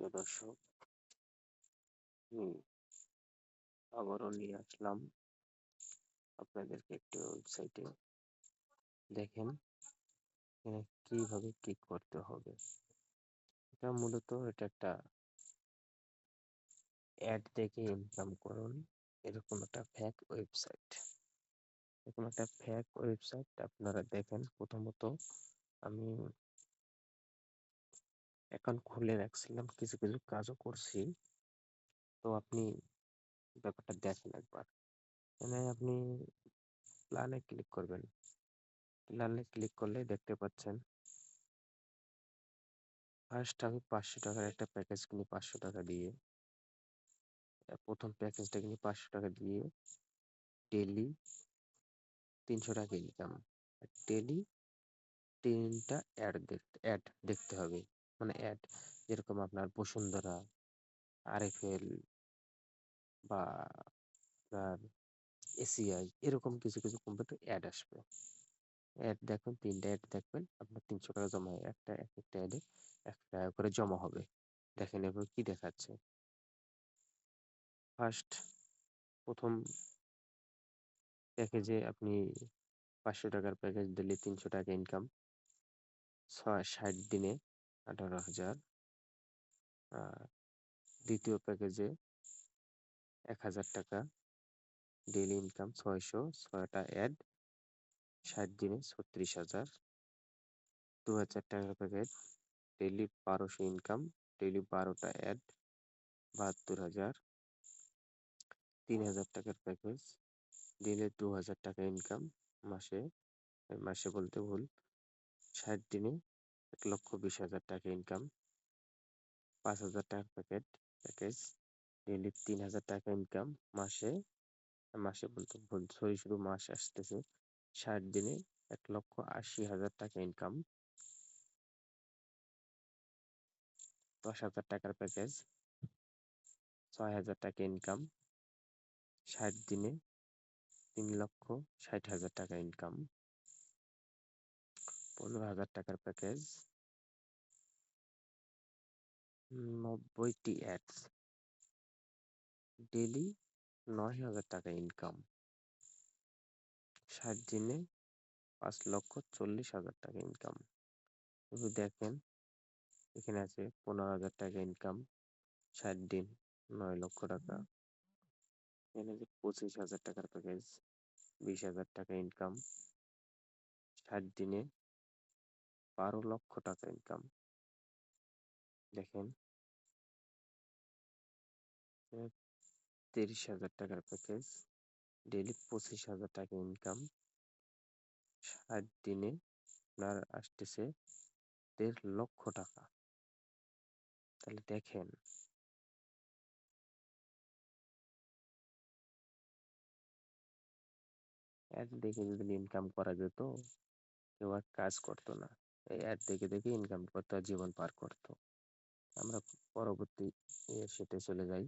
প্রিয় দর্শক, আবারও নিয়ে আসলাম আপনাদেরকে একটি ওয়েবসাইটে। দেখেন এখানে কিভাবে কি করতে হবে। এটা একটা অ্যাড দেখে ইনকাম করুন, এরকম একটা ফেক ওয়েবসাইট। আপনারা দেখেন, প্রথমত আমি অ্যাকাউন্ট খুলে রাখছিলাম, কিছু কিছু কাজও করছি। তো আপনি ব্যাপারটা দেখেন একবার। এখানে আপনি প্ল্যানে ক্লিক করবেন। প্ল্যানে ক্লিক করলে দেখতে পাচ্ছেন, ফার্স্ট আমি 500 টাকার একটা প্যাকেজ কিনি 500 টাকা দিয়ে। প্রথম প্যাকেজটা কিনি 500 টাকা দিয়ে। ডেলি 300 টাকা ইনকাম। ডেলি 3টা অ্যাড দেখতে হবে। মানে অ্যাড, যেরকম আপনার বসুন্ধরা, আরএফএল বা আপনার এসিআই, এরকম কিছু কিছু কোম্পানিতে অ্যাড আসবে। অ্যাড দেখবেন, 3টা অ্যাড দেখবেন, আপনার 300 টাকা জমা হয়। এক একটা অ্যাডে 1 টাকা করে জমা হবে। দেখেন এবার কি দেখাচ্ছে। প্রথম প্যাকেজে আপনি 500 টাকার প্যাকেজ দিলে 300 টাকা ইনকাম, 60 দিনে 18,000। আর দ্বিতীয় প্যাকেজে 1,000 টাকা ডেইলি ইনকাম, 600, 6টা অ্যাড, 60 দিনে 36,000। 2,000 টাকার প্যাকেজ, ডেইলি 1,200 ইনকাম, ডেইলি 12টা অ্যাড, 72,000। 3,000 টাকার প্যাকেজ, দিলে 2,000 টাকা ইনকাম, মাসে বলতে ভুল, 60 দিনে 1,20,000 টাকা ইনকাম। 5,000 টাকার প্যাকেজ, ডেইলি 3,000 টাকা ইনকাম, মাসে বলতে ভুল, শুধু মাস আসতেছে। 60 দিনে 1,80,000 টাকা ইনকাম। 10,000 টাকার প্যাকেজ, 6,000 টাকা ইনকাম, 60 দিনে 3,60,000 টাকা ইনকাম। 15,000 টাকার প্যাকেজ, 90টি অ্যাডস, ডেইলি 9,000 টাকা ইনকাম, 60 দিনে 5,40,000 টাকা ইনকাম। দেখেন এখানে আছে 15,000 টাকা ইনকাম, 60 দিন 9 লক্ষ টাকা। এখানে আছে 25,000 টাকার প্যাকেজ, 20,000 টাকা ইনকাম, 60 দিনে 12 লক্ষ টাকা ইনকাম। দেখেন 30,000 টাকার প্যাকেজ, ডেইলি 25,000 টাকা ইনকাম, 60 দিনে আপনার আসতেছে 1.5 লক্ষ টাকা। তাহলে দেখেন অ্যাড দেখে যদি ইনকাম করা যেত, কেউ আর কাজ করতো না। এই অ্যাড দেখে দেখে ইনকাম করতো আর জীবন পার করতো। আমরা পরবর্তী সেটে চলে যাই।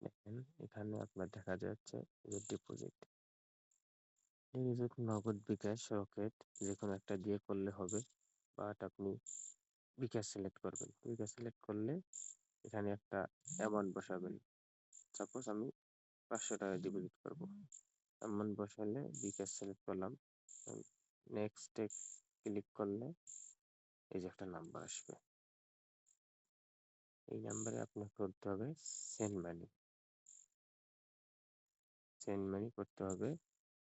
দেখেন এখানে আপনার দেখা যাচ্ছে যে ডিপোজিট, নগদ, বিকাশ, রকেট, যে কোনো একটা দিয়ে করলে হবে। বাট আপনি বিকাশ সিলেক্ট করবেন। বিকাশ সিলেক্ট করলে এখানে একটা অ্যামাউন্ট বসাবেন। সাপোজ আমি 500 টাকা ডিপোজিট করবো। অ্যামাউন্ট বসালে বিকাশ সিলেক্ট করলাম, নেক্সটে ক্লিক করলে এই যে একটা নাম্বার আসবে। এই নাম্বারে আপনাকে করতে হবে সেন্ড মানি। করতে হবে।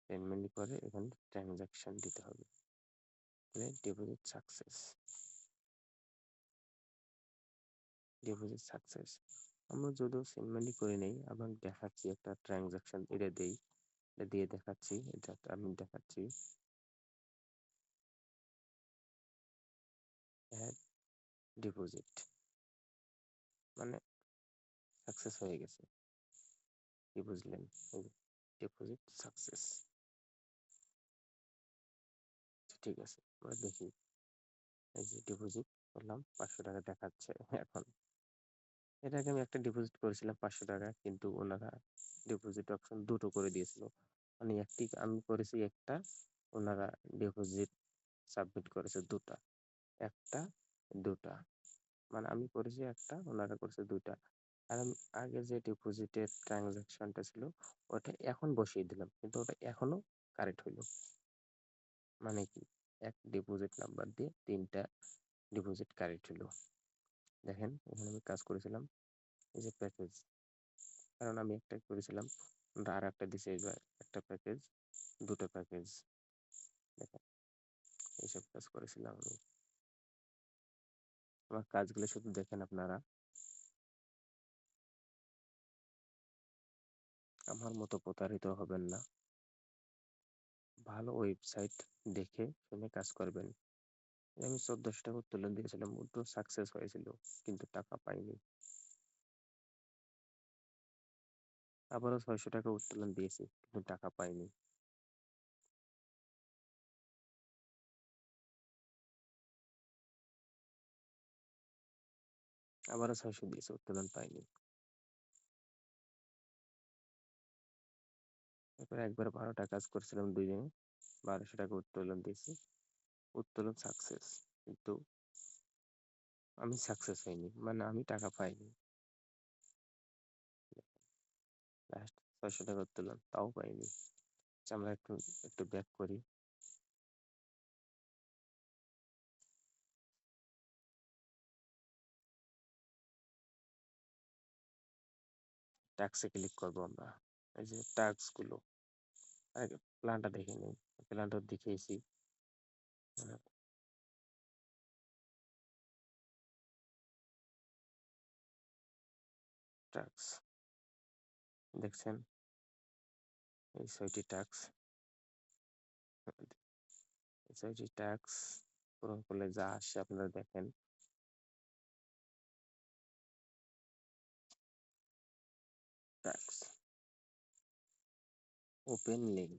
সেন্ড মানি করে এখানে ট্রানজাকশন দিতে হবে। Deposit success. আমরা যদিও সেন্ড মানি করে নেই, আবার দেখাচ্ছি একটা ট্রানজাকশন, এটা দিয়ে দেখাচ্ছি। এটা আমি দেখাচ্ছি ডিপোজিট, মানে সাকসেস হয়ে গেছে। কি বুঝলেন? Deposit success. ঠিক আছে, আমরা দেখি। এই যে ডিপোজিট করলাম, 500 টাকা দেখাচ্ছে। এখন এটাকে আমি একটা ডিপোজিট করেছিলাম 500 টাকা, কিন্তু ওনারা ডিপোজিট অপশন দুটো করে দিয়েছিল। মানে একটি আমি করেছি একটা, ওনারা ডিপোজিট সাবমিট করেছে দুটা। একটা দুটা মানে আমি করেছি একটা, ওনারা করেছে দুইটা। আর আমি আগে যে ডিপোজিটের ট্রানজাকশনটা ছিল ওটা এখন বসিয়ে দিলাম, কিন্তু ওটা এখনো কারেক্ট হইলো। মানে কি, এক ডিপোজিট নাম্বার দিয়ে 3টা ডিপোজিট কারেক্ট হইলো। দেখেন এখানে আমি কাজ করেছিলাম, এই যে প্যাকেজ, কারণ আমি একটা করেছিলাম, আর একটা দিছে, এইবার একটা প্যাকেজ, দুটো প্যাকেজ, দেখেন এইসব কাজ করেছিলাম আমি। আমার কাজগুলো শুধু দেখেন আপনারা, আমার মতো প্রতারিত হবেন না। ভালো ওয়েবসাইট দেখে শুনে কাজ করবেন। আমি 1400 টাকা উত্তোলন দিয়েছিলাম, ওটা সাকসেস হয়েছিল, কিন্তু টাকা পাইনি। আবারও 600 টাকা উত্তোলন দিয়েছি, কিন্তু টাকা পাইনি। আবারও 600 দিয়েছি, উত্তোলন পাইনি। তারপর একবার 12টা কাজ করছিলাম 2 দিনে, 1200 টাকা উত্তোলন দিয়েছি, উত্তোলন সাকসেস, কিন্তু আমি সাকসেস হইনি, মানে আমি টাকা পাইনি। লাস্ট 600 টাকা উত্তোলন, তাও পাইনি। আমরা একটু একটু ব্যাক করি। ট্যাক্সে ক্লিক করবো আমরা, এই যে ট্যাক্স গুলো, আগে প্ল্যানটা দেখে নিই, প্ল্যানটা দেখিয়েছি। ট্যাক্স দেখছেন, এই 6টি ট্যাক্স, এই 6টি ট্যাক্স পূরণ করলে যা আসে আপনারা দেখেন। Tax open link,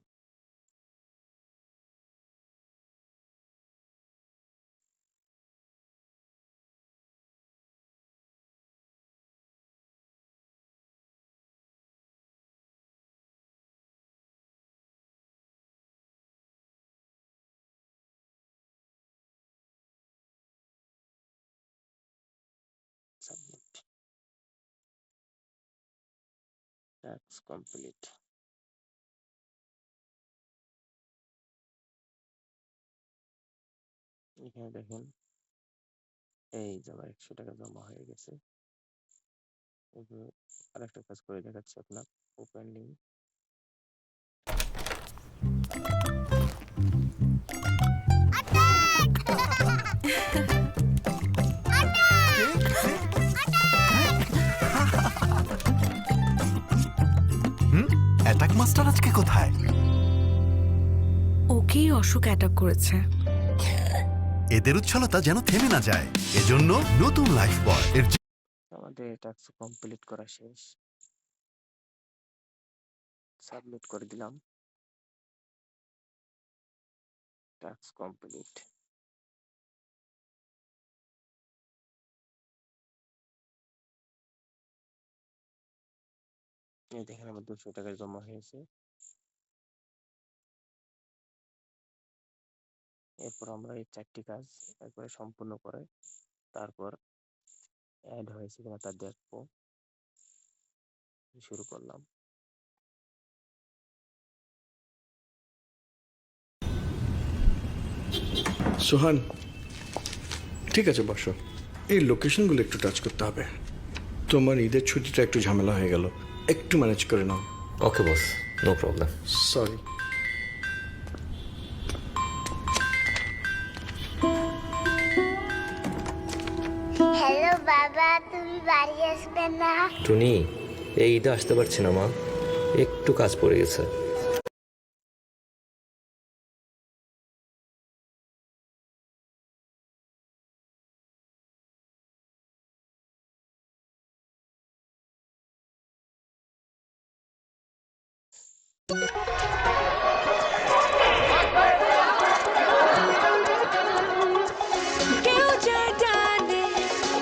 submit, tax complete. এখানে দেখেন, এই যে আমার 100 টাকা জমা হয়ে গেছে। আরেকটা কাজ করে দেখাচ্ছি আপনার, ওপেন লিঙ্ক, অ্যাটাক মাস্টার আজকে কোথায়? ওকেই অশোক অ্যাটাক করেছে। এদের উচ্ছলতা যেন থেমে না যায়, এজন্য নতুন লাইফ বয় এর আমাদের ট্যাক্স কমপ্লিট করা শেষ, সাবমিট করে দিলাম, ট্যাক্স কমপ্লিট। এই দেখেন আমার 200 টাকা জমা হয়েছে। এরপর আমরা এই 4টি কাজ একবারে সম্পূর্ণ করে তারপর অ্যাড হয়েছে কিনা তা দেখবো। শুরু করলাম। সোহান, ঠিক আছে বসো। এই লোকেশনগুলো একটু টাচ করতে হবে। তোমার ঈদের ছুটিটা একটু ঝামেলা হয়ে গেল, একটু ম্যানেজ করে নাও। Okay, boss. No problem. Sorry. Hello বাবা, তুমি বাড়ি আসবে না? টুনি, এই ঈদে আসতে পারছি না মা, একটু কাজ পড়ে গেছে। কেউ যায় ডানে,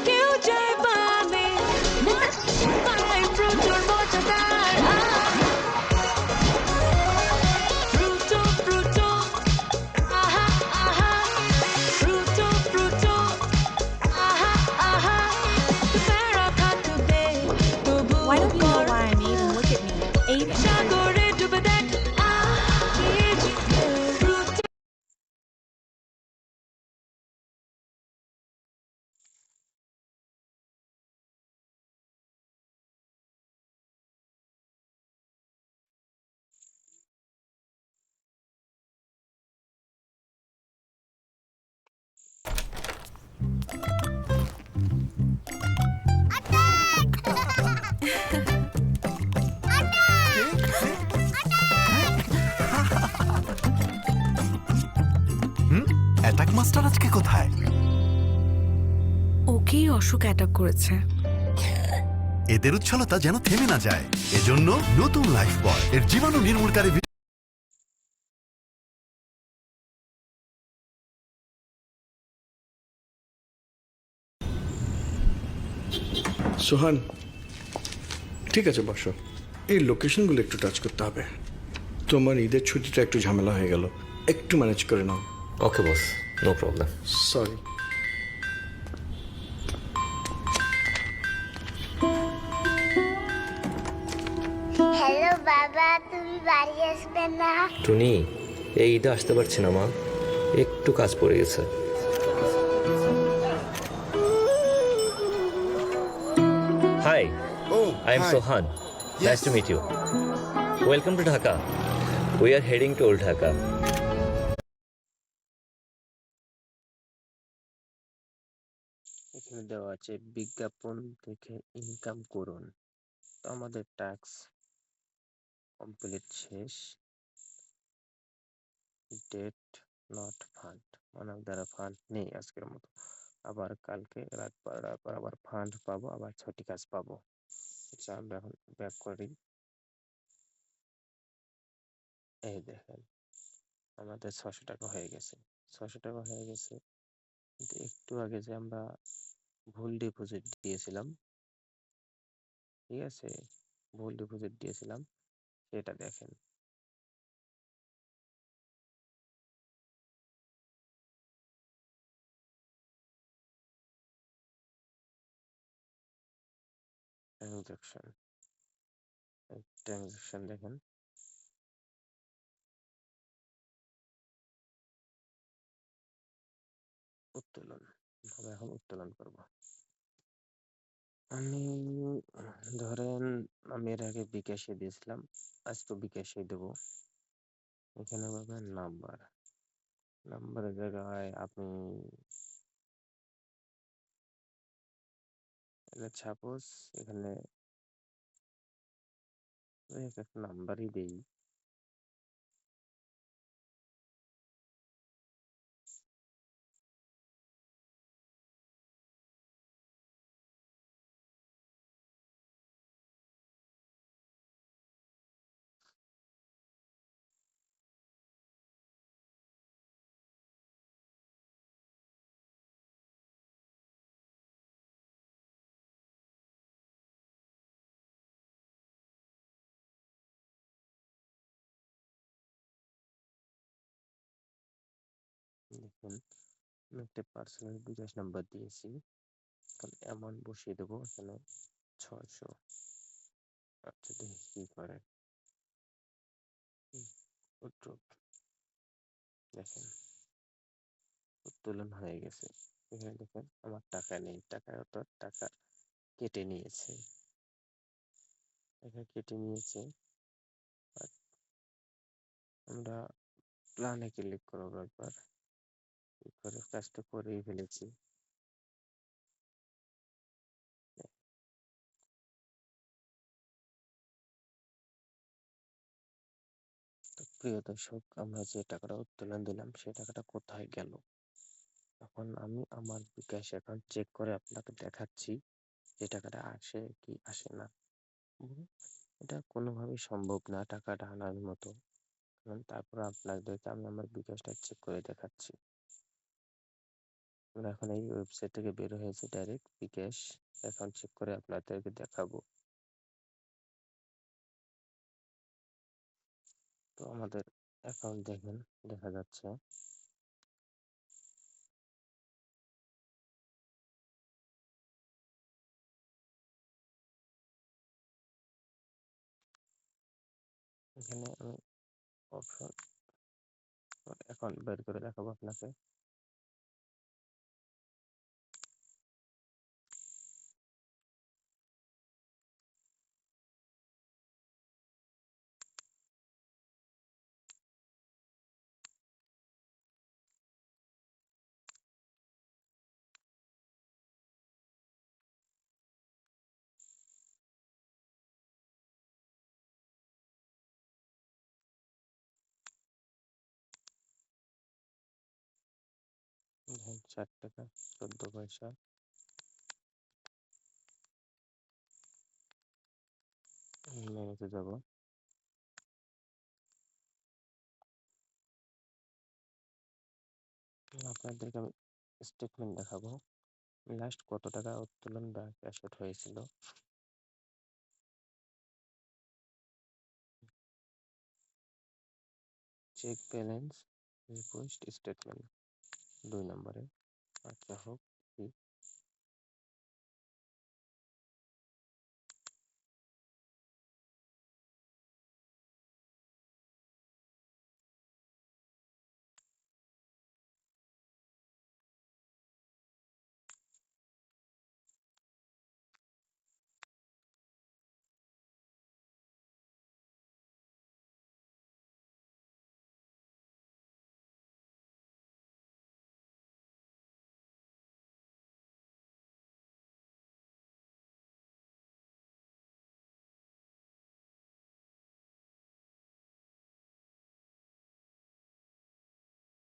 কেউ যায় বামে, পায় প্রচুর মজাদার ফ্রুটো ফ্রুটো, আহা আহা, ফ্রুটো ফ্রুটো, আহা আহা, অ্যাটাক মাস্টার আজকে কোথায়? ওকেই অশোক অ্যাটাক করেছে। এদের উচ্ছলতা যেন থেমে না যায়, এজন্য নতুন লাইফ বয় এর জীবাণু নির্মূলকারী সোহান, ঠিক আছে বসো। এই লোকেশনগুলো একটু টাচ করতে হবে। তোমার ঈদের ছুটিটা একটু ঝামেলা হয়ে গেল, একটু ম্যানেজ করে নাও। ওকে বস, নো প্রবলেম। সরি। হ্যালো বাবা, তুমি বাড়ি আসবে না? টুনি, এই ঈদে আসতে পারছি না মা, একটু কাজ পড়ে গেছে। Hi, I am Sohan. Nice to meet you. Welcome to Dhaka. We are heading to Old Dhaka. এখানে দেওয়া আছে বিজ্ঞাপন থেকে ইনকাম করুন। তো আমাদের টাস্ক কমপ্লিট শেষ। ডেট নট ফান্ড, মানে দ্বারা ফান্ড নেই আজকের মতো। আবার কালকে রাত 12টার পর আবার ফান্ড পাবো, আবার 6টি কাজ পাবো। আচ্ছা, আমরা এখন ব্যাক করি। এই দেখেন আমাদের 600 টাকা হয়ে গেছে। 600 টাকা হয়ে গেছে, কিন্তু একটু আগে যে আমরা ভুল ডিপোজিট দিয়েছিলাম, ঠিক আছে, ভুল ডিপোজিট দিয়েছিলাম, সেটা দেখেন। ট্রানজাকশন, ট্রানজাকশন দেখেন, উত্তোলন। আমরা এখন উত্তোলন করব। আমি ধরেন আমি এর আগে বিকাশে দিয়েছিলাম, আজকে বিকাশে দেবো। এখানে পাবেন নাম্বার, নাম্বারের জায়গায় আপনি সাপোজ এখানে একটা নাম্বারই দেই। দেখুন আমি একটা পার্সোনাল বিকাশ নাম্বার দিয়েছি, এখন অ্যামাউন্ট বসিয়ে দেবো এখানে 600। আচ্ছা দেখি কি করে। উত্তোলন, দেখেন উত্তোলন হয়ে গেছে। এখানে দেখেন আমার টাকা নেই, টাকা অর্থাৎ টাকা কেটে নিয়েছে, এখানে কেটে নিয়েছে। আর আমরা প্ল্যানে ক্লিক করবো একবার, ক্লিক করে কাজটা করেই ফেলেছি। তো প্রিয় দর্শক, আমরা যে টাকাটা উত্তোলন দিলাম সেই টাকাটা কোথায় গেল? এখন আমি আমার বিকাশ অ্যাকাউন্ট চেক করে আপনাকে দেখাচ্ছি যে টাকাটা আসে কি আসে না। এটা কোনোভাবেই সম্ভব না টাকাটা আনার মতো। তারপর আপনাদেরকে আমি আমার বিকাশটা চেক করে দেখাচ্ছি। আমরা এখন এই ওয়েবসাইট থেকে বের হয়েছে, ডাইরেক্ট বিকাশ অ্যাকাউন্ট চেক করে আপনাদেরকে দেখাবো। তো আমাদের অ্যাকাউন্ট দেখেন, দেখা যাচ্ছে এখানে আমি অপশন অ্যাকাউন্ট বের করে দেখাবো আপনাকে। দেখেন 60 টাকা 14 পয়সা। মেনুতে যাব, আপনাদেরকে আমি স্টেটমেন্ট দেখাবো লাস্ট কত টাকা উত্তোলন বা ক্যাশ আউট হয়েছিল। চেক ব্যালেন্স রিকোয়েস্ট স্টেটমেন্ট 2 নম্বরে। আচ্ছা হোক, কি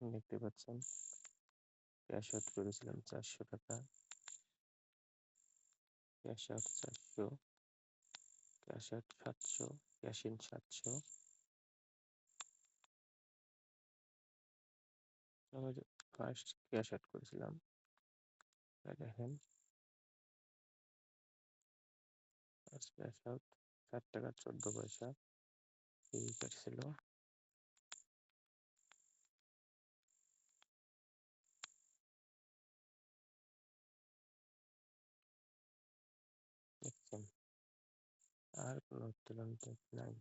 দেখতে পাচ্ছেন ক্যাশ আউট করেছিলাম 400 টাকা, cash out 400, cash out 700, cash in 700। আমি ফার্স্ট ক্যাশ আউট করেছিলাম, দেখেন ফার্স্ট ক্যাশ আউট 60 টাকা 14 পয়সা এই কাটছিল। দেখছেন আর কোনো উত্তোলন নাই।